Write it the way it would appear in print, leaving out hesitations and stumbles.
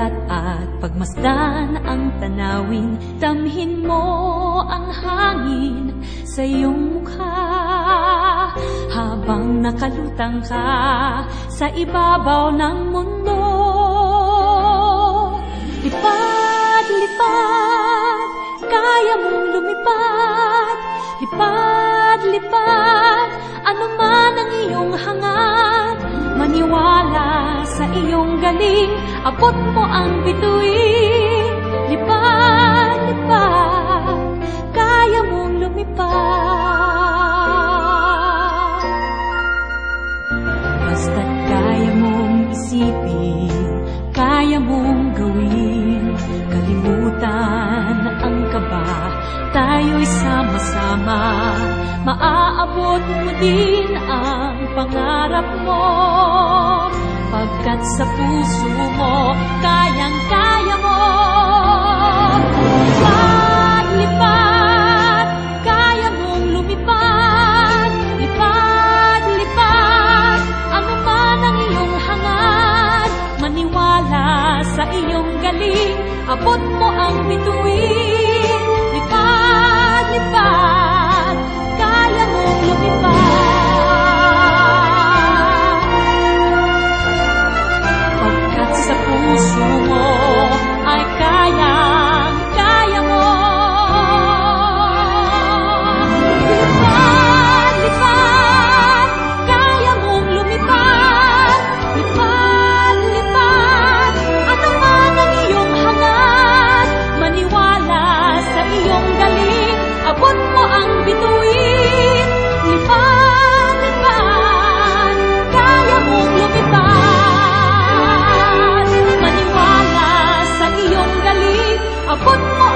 dagat at pagmasdan ang tanawin. Damhin mo ang hangin sa iyong mukha habang nakalutang ka sa ibabaw ng mundo. Lipad, lipad, kaya mong lumipad. Lipad, lipad, ano man ang iyong hangad. Maniwala sa iyong galing, abot mo ang bituin. Lipad, lipad, kaya mong lumipad. Basta't kaya mong isipin, kaya mong gawin. Kalimutan ang kaba, tayo'y sama-sama. Maaabot mo din ang pangarap mo, pagkat sa puso mo, kayang-kaya mo. Lipad, lipad, kaya mong lumipad. Lipad, lipad, ano man ang iyong hangad. Maniwala sa iyong galing, abot mo ang bituin. Lipad, lipad, kaya mong lumipad. Pagkat sa puso mo ay kayang-kaya mo. Lipad, lipad, kaya mong lumipad. Lipad, lipad, ano man ang iyong hangad. Maniwala sa iyong galing, abot mo ang bituin. Lipad, lipad, kaya mong lumipad. Maniwala sa iyong galing, abot mo